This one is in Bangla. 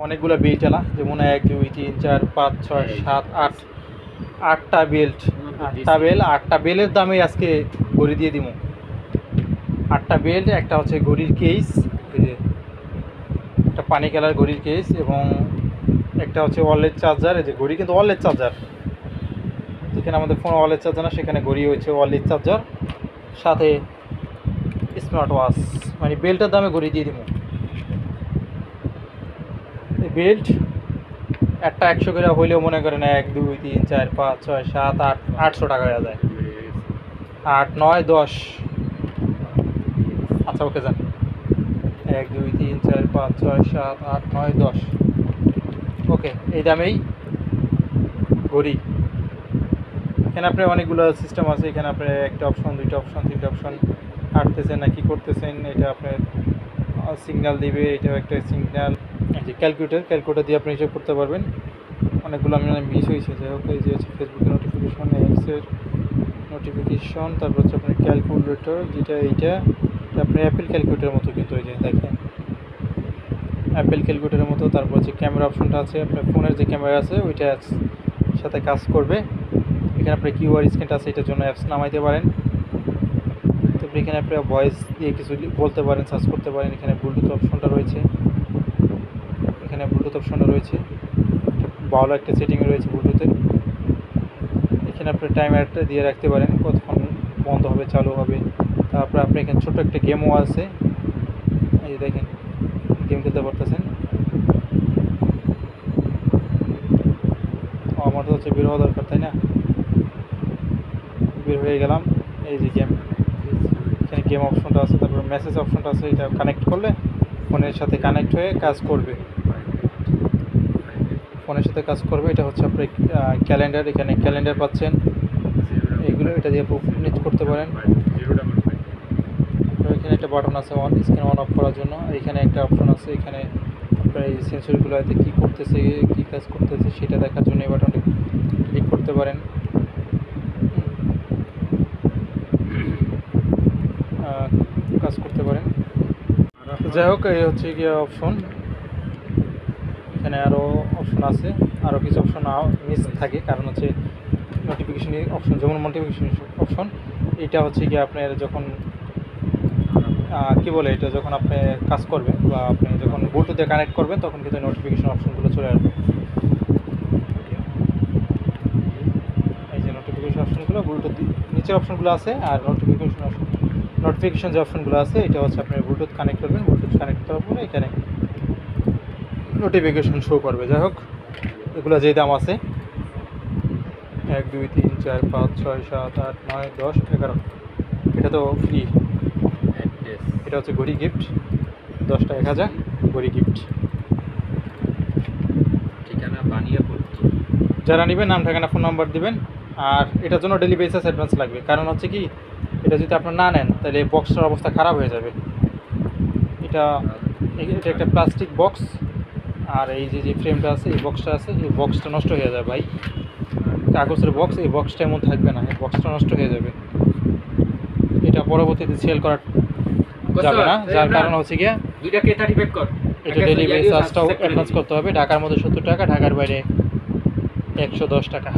অনেকগুলো বেল্ট এলা, যেমন 1 2 3 4 5 6 7 8 8টা বেল্ট। 8টা বেলের দামে আজকে ঘড়ি দিয়ে দিব। 8টা বেল্ট, একটা হচ্ছে ঘড়ির কেস, এই যে একটা পানি কালার ঘড়ির কেস, এবং একটা হচ্ছে ওয়ালেট চার্জার। এই যে ঘড়ি কিন্তু ওয়ালেট চার্জার, যেখানে আমাদের ফোন ওয়ালেট চার্জার না, সেখানে ঘড়ি হচ্ছে ওয়ালেট চার্জার, সাথে স্মার্ট ওয়াচ। মানে বেল্টের দামে ঘড়ি দিয়ে দিব। এই বেল্ট একটা 100 করে হইলেও মনে করেন 1 2 3 4 5 6 7 8 800 টাকা হয়ে যায়। 8 9 10। আচ্ছা ওকে যান। 1 2 3 4 5 6 7 8 9 10। ওকে, এই দামেই ঘড়ি। এখানে আপনার অনেকগুলো সিস্টেম আছে। এখানে আপনার একটা অপশন, দুইটা অপশন, তিনটা অপশন, হাঁটতেছেন না কি করতেছেন, এটা আপনার সিগন্যাল দিবে, এটাও একটা সিগন্যাল। যে ক্যালকুলেটর দিয়ে আপনি হিসেব করতে পারবেন। অনেকগুলো আমি মিস হয়েছে, যাই হোক। এই যে হচ্ছে ফেসবুকের নোটিফিকেশন, এক্সের নোটিফিকেশন, তারপর হচ্ছে আপনার ক্যালকুলেটর, যেটা এইটা আপনার অ্যাপেল ক্যালকুলেটরের মতো, কিন্তু ওই যে দেখেন অ্যাপেল ক্যালকুলেটরের মতো। তারপর হচ্ছে ক্যামেরা অপশনটা আছে, আপনার ফোনের যে ক্যামেরা আছে ওইটার সাথে কাজ করবে। এখানে আপনার কিউআর স্ক্যানটা আছে, এটার জন্য অ্যাপস নামাইতে পারেন। তারপরে এখানে আপনার ভয়েস দিয়ে কিছু বলতে পারেন, সার্চ করতে পারেন। এখানে ব্লুটুথ অপশনটা রয়েছে, ভালো একটা সেটিং রয়েছে ব্লুটুথের। এখানে আপনি টাইমারটা দিয়ে রাখতে পারেন কতক্ষণ বন্ধ হবে, চালু হবে। তারপরে আপনি এখানে ছোট একটা গেমও আছে, এই যে দেখেন গেম খেলতে পারতেছেন। আমার তো হচ্ছে বের হওয়া দরকার, তাই না? বের হয়ে গেলাম। এই যে গেম, এখানে গেম অপশনটা আছে, তারপরে মেসেজ অপশনটা আছে। এটা কানেক্ট করলে ফোনের সাথে কানেক্ট হয়ে কাজ করবে, এটা হচ্ছে আপনার ক্যালেন্ডার। এখানে ক্যালেন্ডার পাচ্ছেন, এইগুলো এটা দিয়ে নিচ করতে পারেন। এখানে একটা বাটন আছে স্ক্রিন অন অফ করার জন্য। এখানে একটা অপশন আছে, এখানে আপনার এই সেন্সরগুলোতে কী করতেছে, কী কাজ করতেছে সেটা দেখার জন্য এই বাটনটি ক্লিক করতে পারেন। কাজ করতে পারেন। যাই হোক, এই হচ্ছে গিয়ে অপশন। এখানে আরও অপশন আছে, আরও কিছু অপশন মিস থাকে, কারণ হচ্ছে নোটিফিকেশন অপশন, যেমন নোটিফিকেশন অপশন, এটা হচ্ছে গিয়ে আপনার যখন কী বলে, এটা যখন আপনি কাজ করবেন বা আপনি যখন ব্লুটুথে কানেক্ট করবেন, তখন কিন্তু নোটিফিকেশন অপশনগুলো চলে আসবে। এই যে নোটিফিকেশন অপশনগুলো ব্লুটুথ নিচের অপশনগুলো আছে, আর নোটিফিকেশন যে অপশনগুলো আছে, এটা হচ্ছে আপনি ব্লুটুথ কানেক্ট করবেন। ব্লুটুথ কানেক্ট করার পরে এখানে নোটিফিকেশন শো করবে। যাই হোক, এগুলো যেই দাম আছে 1 2 3 4 5 6 7 8 9 10 11, এটা তো ফ্রি। এটা হচ্ছে ঘড়ি গিফট, 10টা 1000 ঘড়ি গিফট। ঠিকানা বানিয়ে পড়ছি, যারা নেবেন নাম, ঠিকানা, ফোন নাম্বার দিবেন। আর এটার জন্য ডেলি বেসিস অ্যাডভান্স লাগবে, কারণ হচ্ছে কি, এটা যদি আপনার না নেন তাহলে বক্সটার অবস্থা খারাপ হয়ে যাবে। এটা একটা প্লাস্টিক বক্স, আর এই যে ফ্রেমটা আছে, এই বক্সটা আছে, এই বক্সটা নষ্ট হয়ে যাবে ভাই। কাগজের বক্স, এই বক্সটা এমন থাকবে না, এই বক্সটা নষ্ট হয়ে যাবে। এটা পরবর্তীতে সেল করা যাবে না, যার কারণ হচ্ছে গিয়ে দুইটাকে 35 কর। এটা ডেলি বেসিসটাও অ্যাডভান্স করতে হবে। ঢাকার মধ্যে 70 টাকা, ঢাকার বাইরে 110 টাকা।